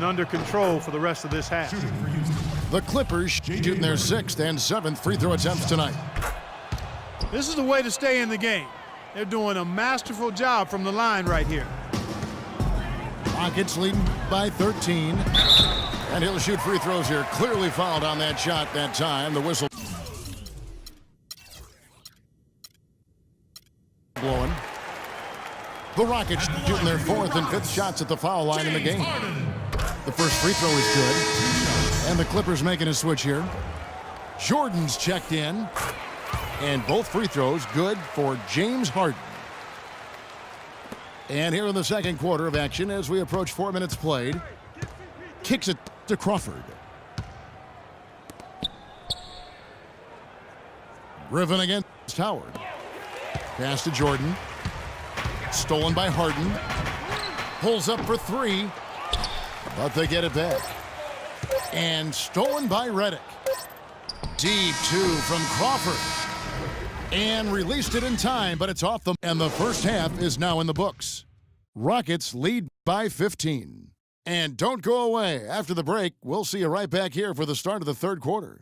and under control for the rest of this half. The Clippers shooting their 6th and 7th free throw attempts tonight. This is the way to stay in the game. They're doing a masterful job from the line right here. Rockets leading by 13. And he'll shoot free throws here. Clearly fouled on that shot that time. The whistle blowing. The Rockets shooting their 4th and 5th shots at the foul line in the game. The first free throw is good. And the Clippers making a switch here. Jordan's checked in. And both free throws good for James Harden. And here in the second quarter of action as we approach 4 minutes played. Kicks it to Crawford. Griffin against Howard. Pass to Jordan. Stolen by Harden. Pulls up for 3. But they get it back. And stolen by Redick. Deep 2 from Crawford. And released it in time, but it's off them. And the first half is now in the books. Rockets lead by 15. And don't go away. After the break, we'll see you right back here for the start of the third quarter.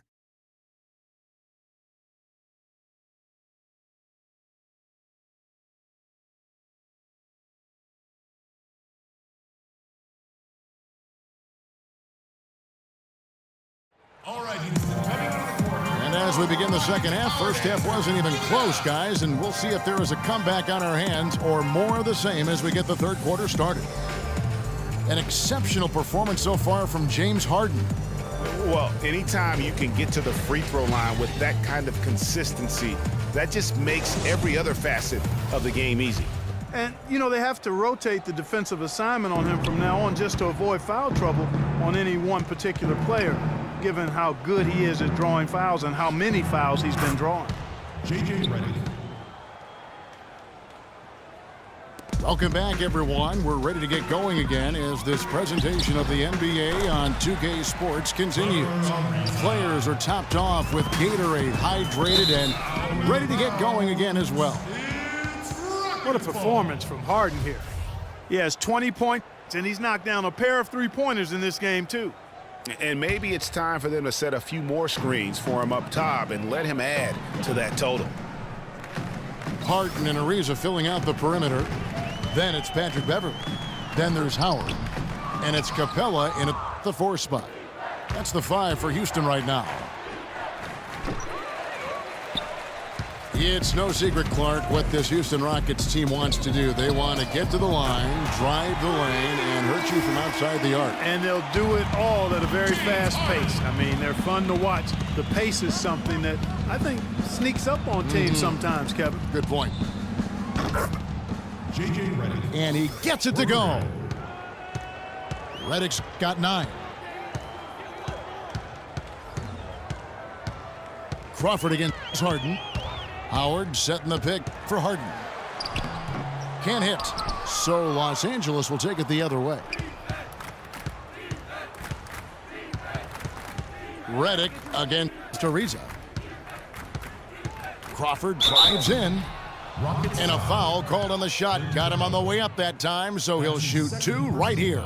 All right, and as we begin the second half, first half wasn't even close, guys, and we'll see if there is a comeback on our hands or more of the same as we get the third quarter started. An exceptional performance so far from James Harden. Well, anytime you can get to the free throw line with that kind of consistency, that just makes every other facet of the game easy. And, you know, they have to rotate the defensive assignment on him from now on just to avoid foul trouble on any one particular player, given how good he is at drawing fouls and how many fouls he's been drawing. J.J. Redick. Welcome back, everyone. We're ready to get going again as this presentation of the NBA on 2K Sports continues. Players are topped off with Gatorade, hydrated, and ready to get going again as well. What a performance from Harden here. He has 20 points, and he's knocked down a pair of three-pointers in this game, too. And maybe it's time for them to set a few more screens for him up top and let him add to that total. Harden and Ariza filling out the perimeter. Then it's Patrick Beverley. Then there's Howard. And it's Capella in at the 4 spot. That's the 5 for Houston right now. It's no secret, Clark, what this Houston Rockets team wants to do. They want to get to the line, drive the lane, and hurt you from outside the arc. And they'll do it all at a very fast pace. I mean, they're fun to watch. The pace is something that I think sneaks up on teams sometimes, Kevin. Good point. J.J. Redick. And he gets it to go. Redick's got 9. Crawford against Harden. Howard setting the pick for Harden. Can't hit. So Los Angeles will take it the other way. Redick against Ariza. Crawford drives in. And a foul called on the shot. Got him on the way up that time, so he'll shoot 2 right here.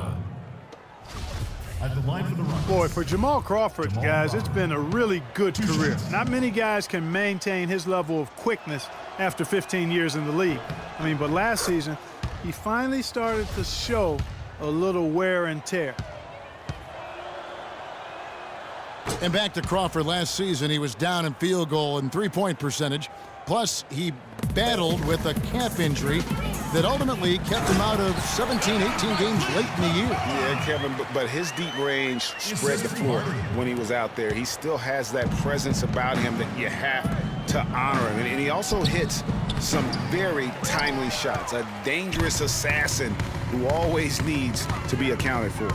At the line for the Rockets. Boy, for Jamal Crawford, guys, it's been a really good career. Not many guys can maintain his level of quickness after 15 years in the league. I mean, but last season, he finally started to show a little wear and tear. And back to Crawford last season, he was down in field goal and three-point percentage. Plus, he battled with a calf injury that ultimately kept him out of 17, 18 games late in the year. Yeah, Kevin, but his deep range spread the floor when he was out there. He still has that presence about him that you have to honor him. And he also hits some very timely shots. A dangerous assassin who always needs to be accounted for.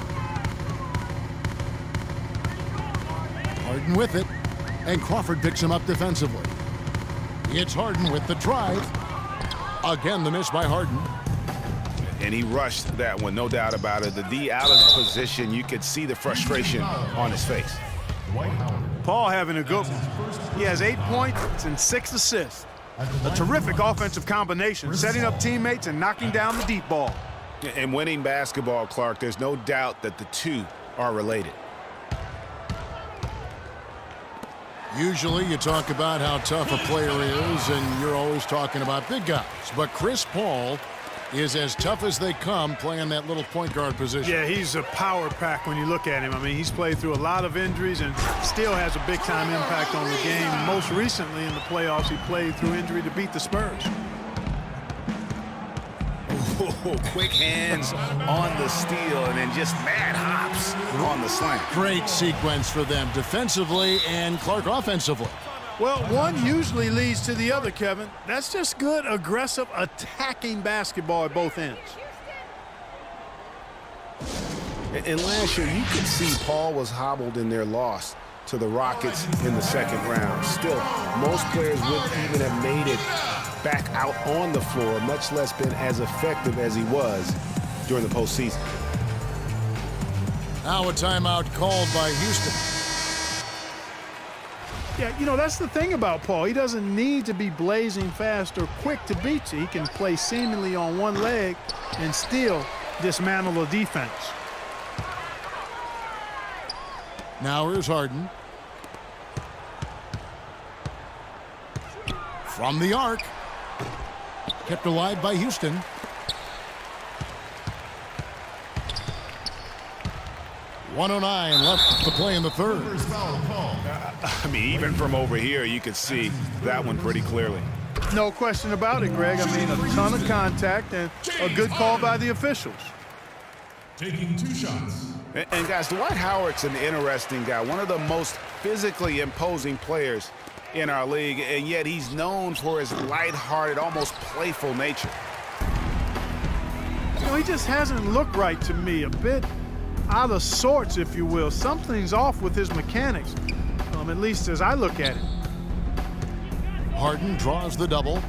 Harden with it, and Crawford picks him up defensively. It's Harden with the drive. Again, the miss by Harden. And he rushed that one, no doubt about it. The D out of position, you could see the frustration on his face. Paul having a good one. He has 8 points and 6 assists. A terrific offensive combination, setting up teammates and knocking down the deep ball. And winning basketball, Clark, there's no doubt that the two are related. Usually you talk about how tough a player is, and you're always talking about big guys. But Chris Paul is as tough as they come playing that little point guard position. Yeah, he's a power pack when you look at him. I mean, he's played through a lot of injuries and still has a big-time impact on the game. Most recently in the playoffs, he played through injury to beat the Spurs. Quick hands on the steal and then just mad hops on the slam. Great sequence for them defensively and Clark offensively. Well, one usually leads to the other, Kevin. That's just good, aggressive, attacking basketball at both ends. And last year, you could see Paul was hobbled in their loss to the Rockets in the second round. Still, most players wouldn't even have made it back out on the floor, much less been as effective as he was during the postseason. Now a timeout called by Houston. Yeah, you know, that's the thing about Paul. He doesn't need to be blazing fast or quick to beat you. He can play seemingly on one leg and still dismantle a defense. Now here's Harden. From the arc. Kept alive by Houston. .109 left to play in the third. I mean, even from over here, you could see that one pretty clearly. No question about it, Greg. I mean, a ton of contact and a good call by the officials. Taking 2 shots. And guys, Dwight Howard's an interesting guy, one of the most physically imposing players in our league, and yet he's known for his lighthearted, almost playful nature. You know, he just hasn't looked right to me. A bit out of sorts, if you will. Something's off with his mechanics, at least as I look at it. Harden draws the double.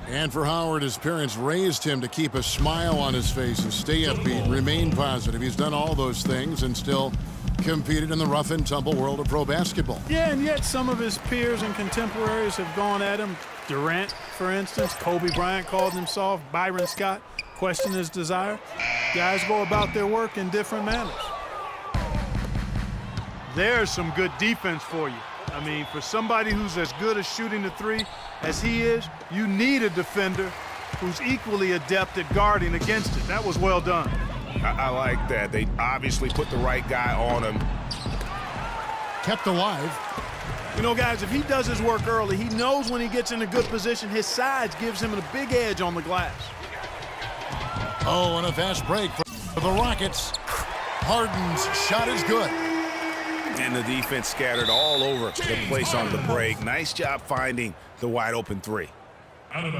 And for Howard, his parents raised him to keep a smile on his face and stay upbeat, remain positive. He's done all those things and still competed in the rough and tumble world of pro basketball. Yeah, and yet some of his peers and contemporaries have gone at him. Durant, for instance, Kobe Bryant called him soft, Byron Scott questioned his desire. Guys go about their work in different manners. There's some good defense for you. I mean, for somebody who's as good at shooting the three as he is, you need a defender who's equally adept at guarding against it. That was well done. I like that. They obviously put the right guy on him. Kept alive. You know, guys, if he does his work early, he knows when he gets in a good position, his size gives him a big edge on the glass. Oh, and a fast break for the Rockets. Harden's shot is good. And the defense scattered all over the place on the break. Nice job finding the wide open three.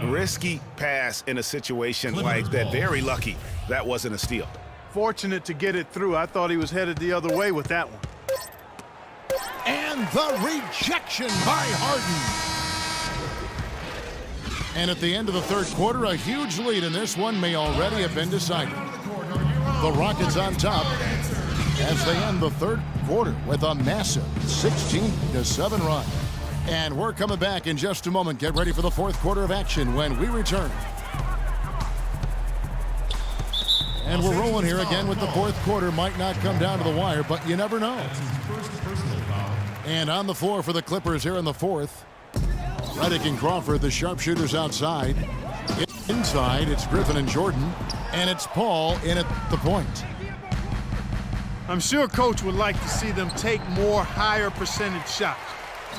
Risky pass in a situation like that. Very lucky that wasn't a steal. Fortunate to get it through. I thought he was headed the other way with that one. And the rejection by Harden. And at the end of the third quarter, a huge lead in this one may already have been decided. The Rockets on top as they end the third quarter with a massive 16-7 run. And we're coming back in just a moment. Get ready for the fourth quarter of action when we return. And we're rolling here again with the fourth quarter. Might not come down to the wire, but you never know. And on the floor for the Clippers here in the fourth, Redick and Crawford, the sharpshooters outside. Inside, it's Griffin and Jordan, and it's Paul in at the point. I'm sure Coach would like to see them take more higher percentage shots.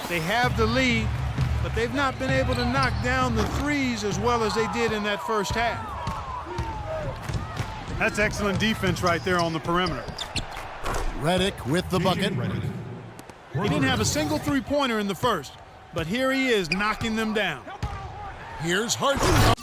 They have the lead, but they've not been able to knock down the threes as well as they did in that first half. That's excellent defense right there on the perimeter. Redick with the bucket. He didn't have a single three-pointer in the first, but here he is knocking them down. Here's Harden.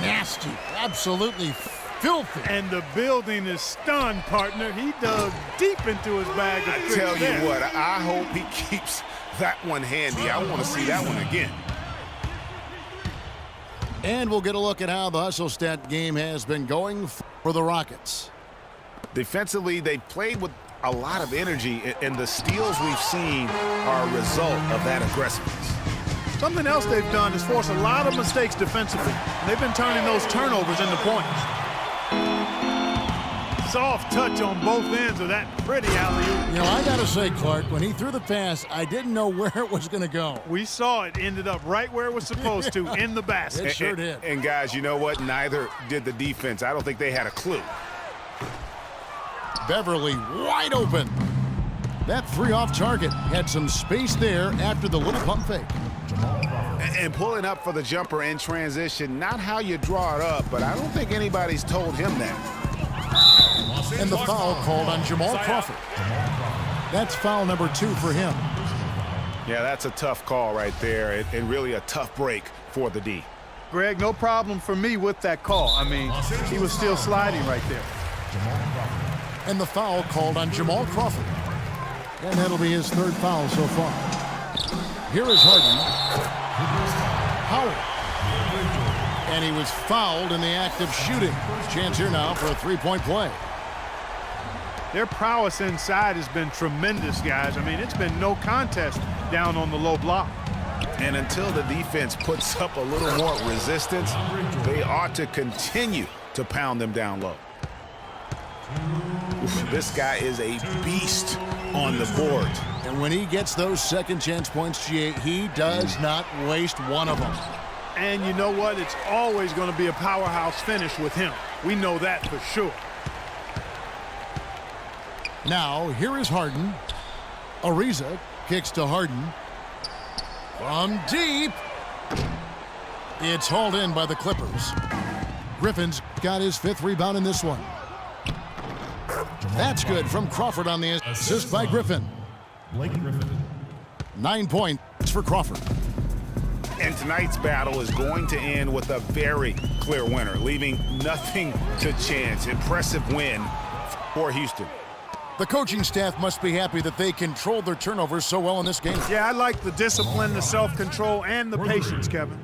Nasty, absolutely filthy. And the building is stunned, partner. He dug deep into his bag of I tricks tell you there. what, I hope he keeps that one handy. I want to see that one again. And we'll get a look at how the hustle stat game has been going for the Rockets. Defensively, they played with a lot of energy, and the steals we've seen are a result of that aggressiveness. Something else they've done is force a lot of mistakes defensively. And they've been turning those turnovers into points. Soft touch on both ends of that pretty alley-oop. You know, I got to say, Clark, when he threw the pass, I didn't know where it was going to go. We saw it ended up right where it was supposed to, in the basket. It sure did. And guys, you know what? Neither did the defense. I don't think they had a clue. Beverly wide open. That three off target had some space there after the little pump fake. And pulling up for the jumper in transition, not how you draw it up, but I don't think anybody's told him that. And the foul called on Jamal Crawford. That's foul number 2 for him. Yeah, that's a tough call right there, and really a tough break for the D. Greg, no problem for me with that call. I mean, he was still sliding right there. And the foul called on Jamal Crawford. And that'll be his 3rd foul so far. Here is Harden. Howard. And he was fouled in the act of shooting. Chance here now for a 3-point play. Their prowess inside has been tremendous, guys. I mean, it's been no contest down on the low block. And until the defense puts up a little more resistance, they ought to continue to pound them down low. Oof, this guy is a beast on the board. And when he gets those second chance points, GA, he does not waste one of them. And you know what? It's always going to be a powerhouse finish with him. We know that for sure. Now, here is Harden. Ariza kicks to Harden. From deep. It's hauled in by the Clippers. Griffin's got his 5th rebound in this one. That's good from Crawford on the assist by Griffin. Blake Griffin. 9 points for Crawford. And tonight's battle is going to end with a very clear winner, leaving nothing to chance. Impressive win for Houston. The coaching staff must be happy that they controlled their turnovers so well in this game. Yeah, I like the discipline, the self-control, and the patience, Kevin.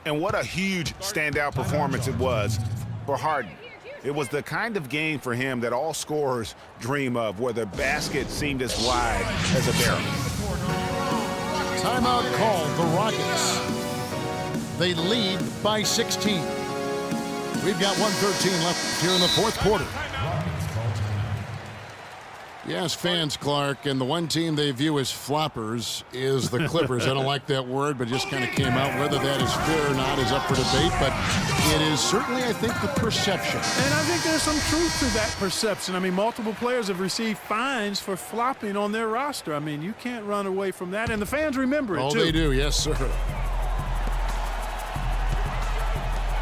And what a huge standout performance it was for Harden. It was the kind of game for him that all scorers dream of, where the basket seemed as wide as a barrel. Timeout called the Rockets. They lead by 16. We've got 1:13 left here in the 4th quarter. Yes, fans, Clark, and the one team they view as floppers is the Clippers. I don't like that word, but it just kind of came out. Whether that is fair or not is up for debate, but it is certainly, I think, the perception. And I think there's some truth to that perception. I mean, multiple players have received fines for flopping on their roster. I mean, you can't run away from that, and the fans remember it, Oh, too. they do, yes, sir.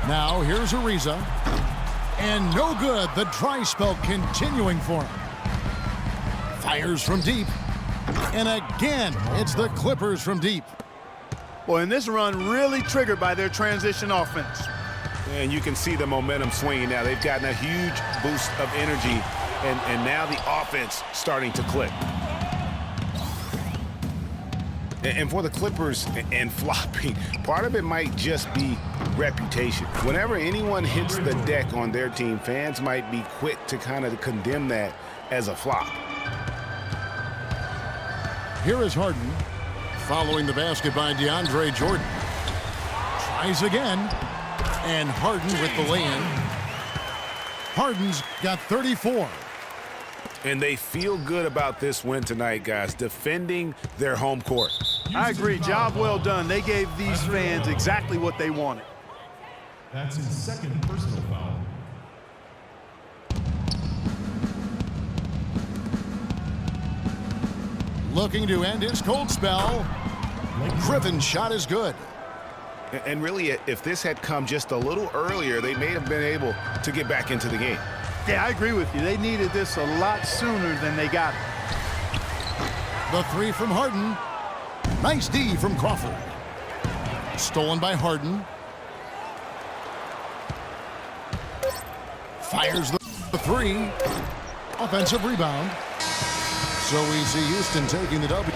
Now, here's Ariza. And no good. The dry spell continuing for him. Fires from deep. And again, it's the Clippers from deep. Well, and this run really triggered by their transition offense. And you can see the momentum swinging now. They've gotten a huge boost of energy, and now the offense starting to click. And for the Clippers and flopping, part of it might just be reputation. Whenever anyone hits the deck on their team, fans might be quick to kind of condemn that as a flop. Here is Harden, following the basket by DeAndre Jordan. Tries again, and Harden with the lay-in. Harden's got 34. And they feel good about this win tonight, guys, defending their home court. I agree. Job well done. They gave these fans exactly what they wanted. That's his 2nd personal foul. Looking to end his cold spell. Griffin's shot is good. And really, if this had come just a little earlier, they may have been able to get back into the game. Yeah, I agree with you. They needed this a lot sooner than they got it. The 3 from Harden. Nice D from Crawford. Stolen by Harden. Fires the 3. Offensive rebound. So we see Houston taking the W.